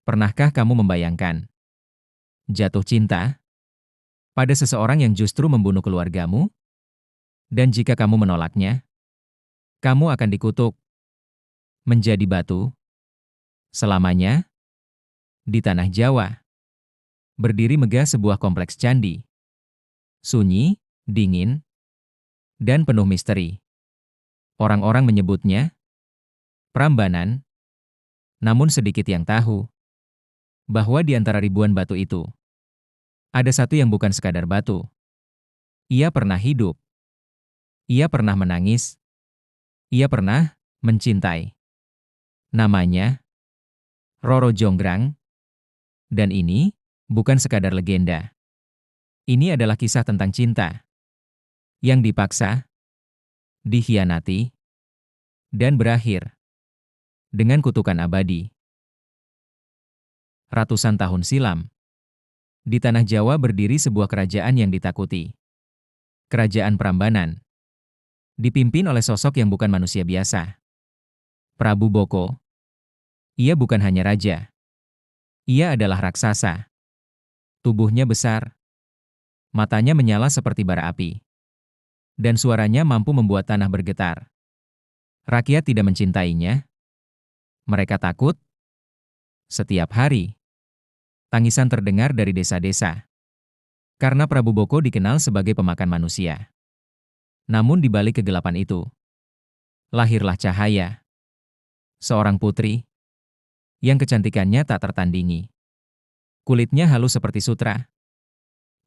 Pernahkah kamu membayangkan jatuh cinta pada seseorang yang justru membunuh keluargamu? Dan jika kamu menolaknya, kamu akan dikutuk menjadi batu selamanya di tanah Jawa. Berdiri megah sebuah kompleks candi, sunyi, dingin, dan penuh misteri. Orang-orang menyebutnya Prambanan, namun sedikit yang tahu bahwa di antara ribuan batu itu, ada satu yang bukan sekadar batu. Ia pernah hidup, ia pernah menangis, ia pernah mencintai. Namanya Roro Jonggrang, dan ini bukan sekadar legenda. Ini adalah kisah tentang cinta yang dipaksa, dikhianati, dan berakhir dengan kutukan abadi. Ratusan tahun silam, di tanah Jawa berdiri sebuah kerajaan yang ditakuti. Kerajaan Prambanan, dipimpin oleh sosok yang bukan manusia biasa. Prabu Boko. Ia bukan hanya raja. Ia adalah raksasa. Tubuhnya besar. Matanya menyala seperti bara api. Dan suaranya mampu membuat tanah bergetar. Rakyat tidak mencintainya. Mereka takut. Setiap hari, tangisan terdengar dari desa-desa. Karena Prabu Boko dikenal sebagai pemakan manusia. Namun di balik kegelapan itu, lahirlah cahaya. Seorang putri yang kecantikannya tak tertandingi. Kulitnya halus seperti sutra.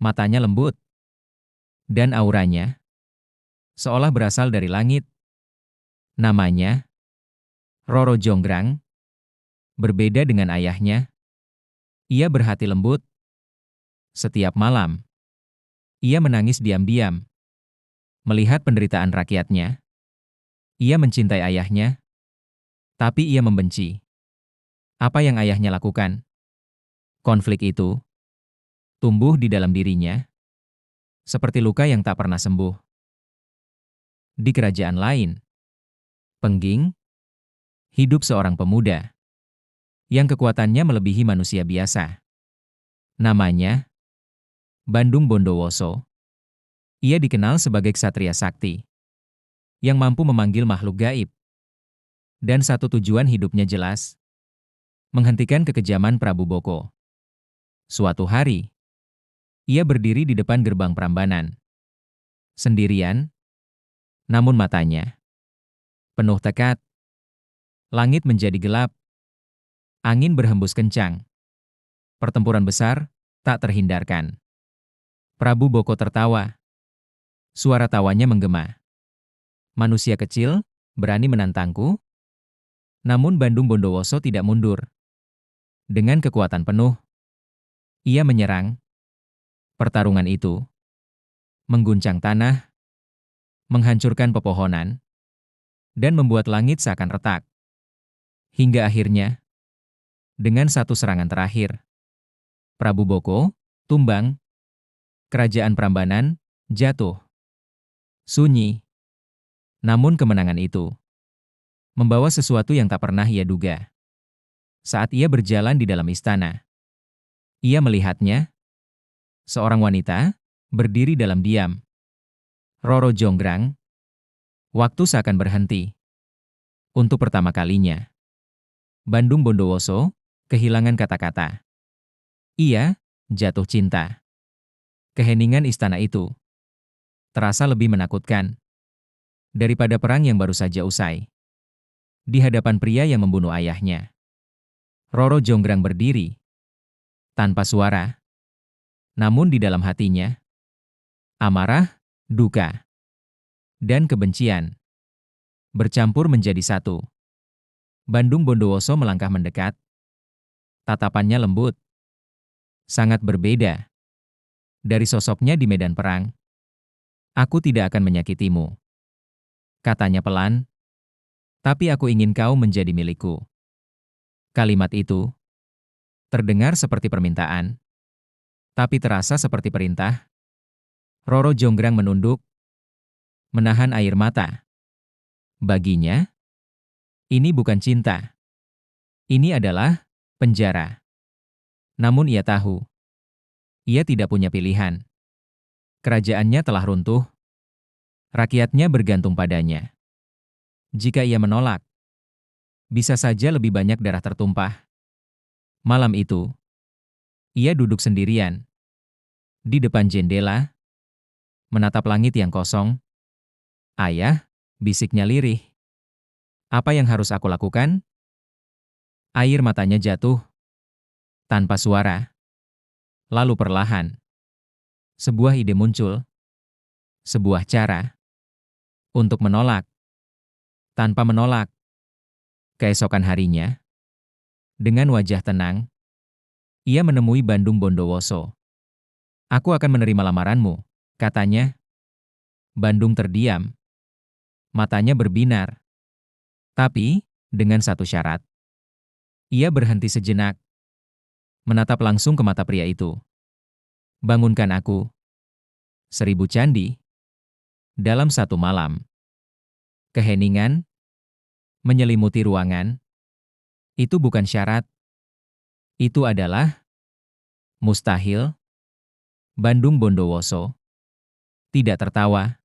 Matanya lembut. Dan auranya seolah berasal dari langit. Namanya Roro Jonggrang. Berbeda dengan ayahnya, ia berhati lembut. Setiap malam, ia menangis diam-diam. Melihat penderitaan rakyatnya, ia mencintai ayahnya, tapi ia membenci apa yang ayahnya lakukan. Konflik itu tumbuh di dalam dirinya, seperti luka yang tak pernah sembuh. Di kerajaan lain, Pengging, hidup seorang pemuda yang kekuatannya melebihi manusia biasa. Namanya Bandung Bondowoso. Ia dikenal sebagai ksatria sakti yang mampu memanggil makhluk gaib. Dan satu tujuan hidupnya jelas, menghentikan kekejaman Prabu Boko. Suatu hari, ia berdiri di depan gerbang Prambanan. Sendirian, namun matanya penuh tekad. Langit menjadi gelap. Angin berhembus kencang. Pertempuran besar tak terhindarkan. Prabu Boko tertawa. Suara tawanya menggema. Manusia kecil, berani menantangku? Namun Bandung Bondowoso tidak mundur. Dengan kekuatan penuh, ia menyerang. Pertarungan itu mengguncang tanah, menghancurkan pepohonan, dan membuat langit seakan retak. Hingga akhirnya, dengan satu serangan terakhir, Prabu Boko tumbang. Kerajaan Prambanan jatuh. Sunyi. Namun kemenangan itu membawa sesuatu yang tak pernah ia duga. Saat ia berjalan di dalam istana, ia melihatnya, seorang wanita, berdiri dalam diam. Roro Jonggrang. Waktu seakan berhenti. Untuk pertama kalinya, Bandung Bondowoso kehilangan kata-kata. Ia jatuh cinta. Keheningan istana itu terasa lebih menakutkan daripada perang yang baru saja usai. Di hadapan pria yang membunuh ayahnya, Roro Jonggrang berdiri tanpa suara. Namun di dalam hatinya, amarah, duka, dan kebencian bercampur menjadi satu. Bandung Bondowoso melangkah mendekat. Tatapannya lembut. Sangat berbeda dari sosoknya di medan perang. Aku tidak akan menyakitimu, katanya pelan, tapi aku ingin kau menjadi milikku. Kalimat itu terdengar seperti permintaan, tapi terasa seperti perintah. Roro Jonggrang menunduk, menahan air mata. Baginya, ini bukan cinta. Ini adalah penjara. Namun ia tahu, ia tidak punya pilihan. Kerajaannya telah runtuh, rakyatnya bergantung padanya. Jika ia menolak, bisa saja lebih banyak darah tertumpah. Malam itu, ia duduk sendirian di depan jendela, menatap langit yang kosong. "Ayah," bisiknya lirih. "Apa yang harus aku lakukan?" Air matanya jatuh, tanpa suara. Lalu perlahan, sebuah ide muncul, sebuah cara untuk menolak, tanpa menolak. Keesokan harinya, dengan wajah tenang, ia menemui Bandung Bondowoso. "Aku akan menerima lamaranmu," katanya. Bandung terdiam, matanya berbinar. Tapi, dengan satu syarat. Ia berhenti sejenak, menatap langsung ke mata pria itu. "Bangunkan aku." 1000 candi, dalam satu malam. Keheningan, menyelimuti ruangan. Itu bukan syarat. Itu adalah mustahil. Bandung Bondowoso tidak tertawa.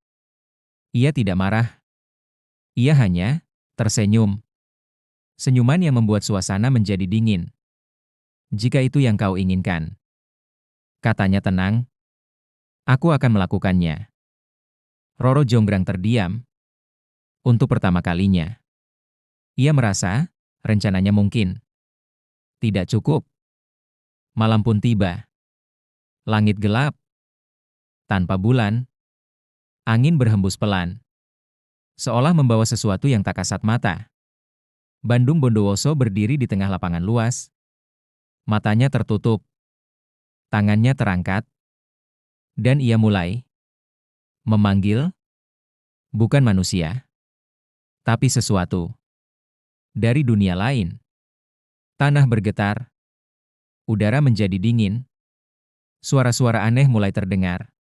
Ia tidak marah. Ia hanya tersenyum. Senyuman yang membuat suasana menjadi dingin. "Jika itu yang kau inginkan," katanya tenang, "aku akan melakukannya." Roro Jonggrang terdiam. Untuk pertama kalinya, ia merasa rencananya mungkin tidak cukup. Malam pun tiba. Langit gelap, tanpa bulan. Angin berhembus pelan, seolah membawa sesuatu yang tak kasat mata. Bandung Bondowoso berdiri di tengah lapangan luas. Matanya tertutup, tangannya terangkat, dan ia mulai memanggil, bukan manusia, tapi sesuatu dari dunia lain. Tanah bergetar, udara menjadi dingin, suara-suara aneh mulai terdengar.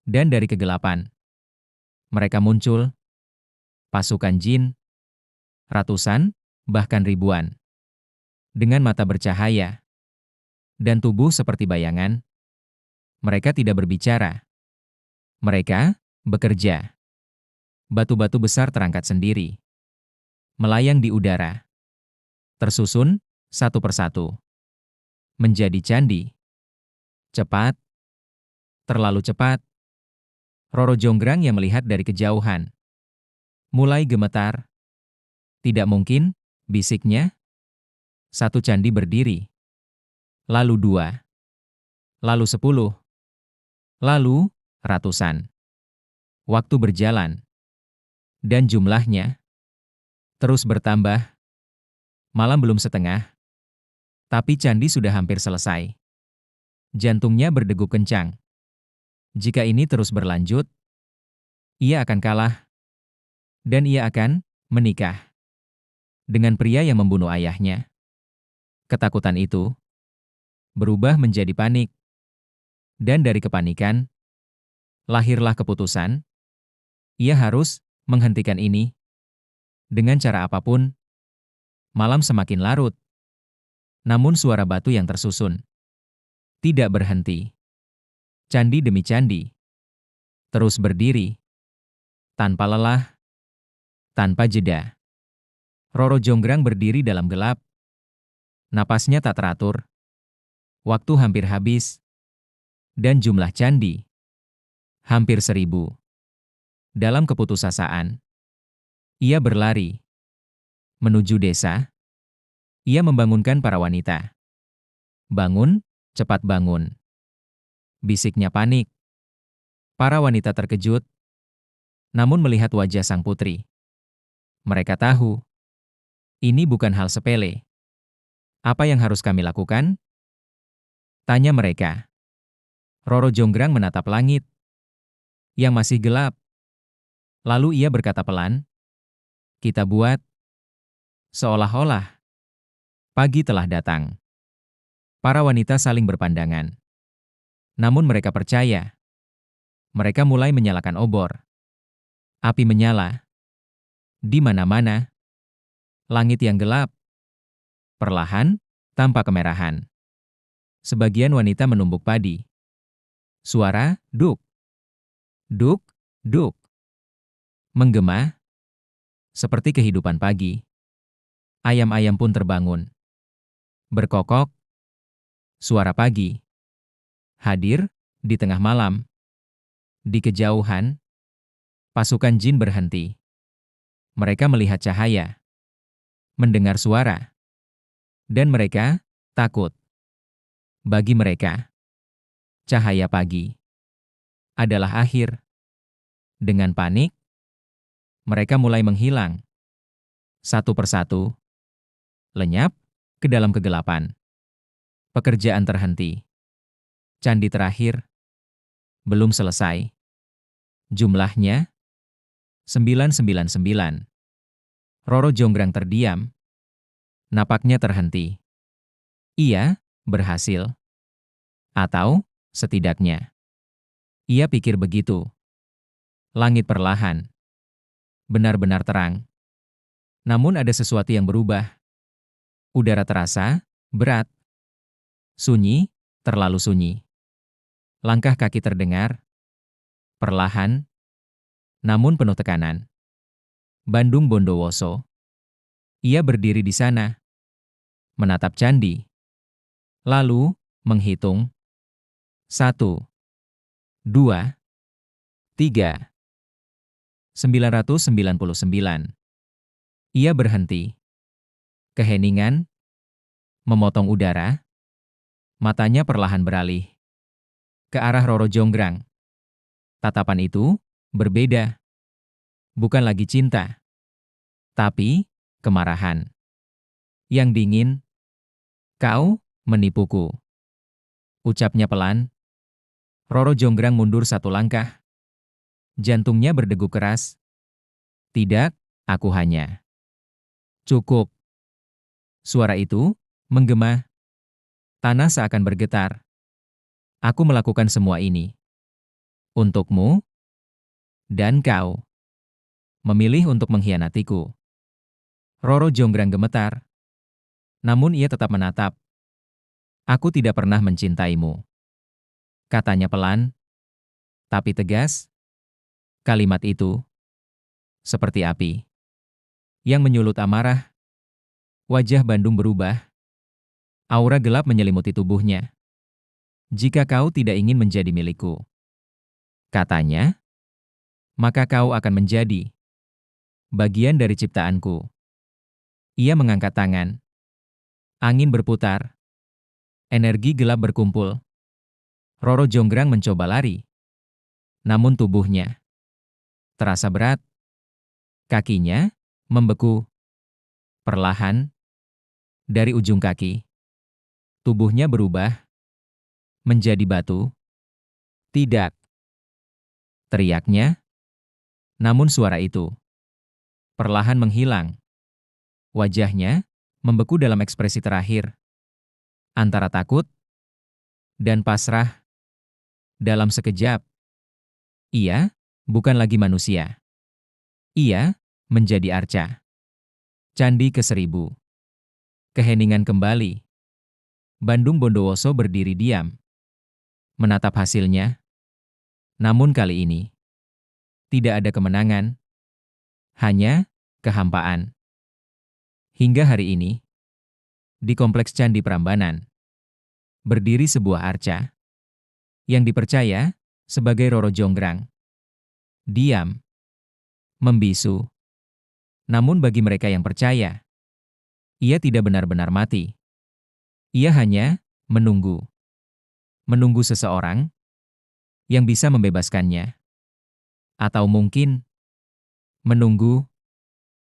Dan dari kegelapan, mereka muncul, pasukan jin, ratusan, bahkan ribuan. Dengan mata bercahaya, dan tubuh seperti bayangan, mereka tidak berbicara. Mereka bekerja. Batu-batu besar terangkat sendiri, melayang di udara, tersusun satu persatu, menjadi candi. Cepat, terlalu cepat. Roro Jonggrang yang melihat dari kejauhan mulai gemetar. "Tidak mungkin," bisiknya. Satu candi berdiri, lalu 2, lalu 10, lalu ratusan. Waktu berjalan, dan jumlahnya terus bertambah. Malam belum setengah, tapi candi sudah hampir selesai. Jantungnya berdegup kencang. Jika ini terus berlanjut, ia akan kalah, dan ia akan menikah dengan pria yang membunuh ayahnya. Ketakutan itu berubah menjadi panik, dan dari kepanikan, lahirlah keputusan. Ia harus menghentikan ini dengan cara apapun. Malam semakin larut, namun suara batu yang tersusun tidak berhenti. Candi demi candi terus berdiri, tanpa lelah, tanpa jeda. Roro Jonggrang berdiri dalam gelap. Napasnya tak teratur. Waktu hampir habis. Dan jumlah candi hampir 1000. Dalam keputusasaan, ia berlari menuju desa. Ia membangunkan para wanita. "Bangun, cepat bangun." Bisiknya panik. Para wanita terkejut, namun melihat wajah sang putri. Mereka tahu, ini bukan hal sepele. "Apa yang harus kami lakukan?" tanya mereka. Roro Jonggrang menatap langit yang masih gelap. Lalu ia berkata pelan, "Kita buat seolah-olah pagi telah datang." Para wanita saling berpandangan. Namun mereka percaya. Mereka mulai menyalakan obor. Api menyala di mana-mana. Langit yang gelap perlahan tampak kemerahan. Sebagian wanita menumbuk padi. Suara duk, duk, duk menggema seperti kehidupan pagi. Ayam-ayam pun terbangun. Berkokok, suara pagi. Hadir di tengah malam. Di kejauhan, pasukan jin berhenti. Mereka melihat cahaya, mendengar suara, dan mereka takut. Bagi mereka, cahaya pagi adalah akhir. Dengan panik, mereka mulai menghilang. Satu persatu, lenyap ke dalam kegelapan. Pekerjaan terhenti. Candi terakhir belum selesai. Jumlahnya 999. Roro Jonggrang terdiam. Napaknya terhenti. Ia berhasil. Atau, setidaknya, ia pikir begitu. Langit perlahan. Benar-benar terang. Namun ada sesuatu yang berubah. Udara terasa berat. Sunyi, terlalu sunyi. Langkah kaki terdengar. Perlahan, namun penuh tekanan. Bandung Bondowoso. Ia berdiri di sana. Menatap candi. Lalu, menghitung. 1, 2, 3. 999. Ia berhenti. Keheningan, memotong udara. Matanya perlahan beralih ke arah Roro Jonggrang. Tatapan itu berbeda. Bukan lagi cinta, tapi kemarahan. Yang dingin, kau menipuku. Ucapnya pelan. Roro Jonggrang mundur satu langkah. Jantungnya berdegup keras. Tidak, aku hanya. Cukup. Suara itu menggema. Tanah seakan bergetar. Aku melakukan semua ini untukmu, dan kau memilih untuk mengkhianatiku. Roro Jonggrang gemetar. Namun ia tetap menatap. Aku tidak pernah mencintaimu. Katanya pelan, tapi tegas. Kalimat itu seperti api yang menyulut amarah. Wajah Bandung berubah. Aura gelap menyelimuti tubuhnya. Jika kau tidak ingin menjadi milikku, katanya, maka kau akan menjadi bagian dari ciptaanku. Ia mengangkat tangan. Angin berputar. Energi gelap berkumpul. Roro Jonggrang mencoba lari. Namun tubuhnya terasa berat. Kakinya membeku. Perlahan, dari ujung kaki, tubuhnya berubah menjadi batu. Tidak, teriaknya. Namun suara itu perlahan menghilang. Wajahnya membeku dalam ekspresi terakhir. Antara takut dan pasrah. Dalam sekejap, ia bukan lagi manusia. Ia menjadi arca. Candi ke-1000. Keheningan kembali. Bandung Bondowoso berdiri diam. Menatap hasilnya. Namun kali ini, tidak ada kemenangan. Hanya kehampaan. Hingga hari ini, di kompleks Candi Prambanan, berdiri sebuah arca yang dipercaya sebagai Roro Jonggrang. Diam. Membisu. Namun bagi mereka yang percaya, ia tidak benar-benar mati. Ia hanya menunggu. Menunggu seseorang yang bisa membebaskannya. Atau mungkin menunggu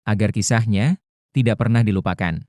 agar kisahnya tidak pernah dilupakan.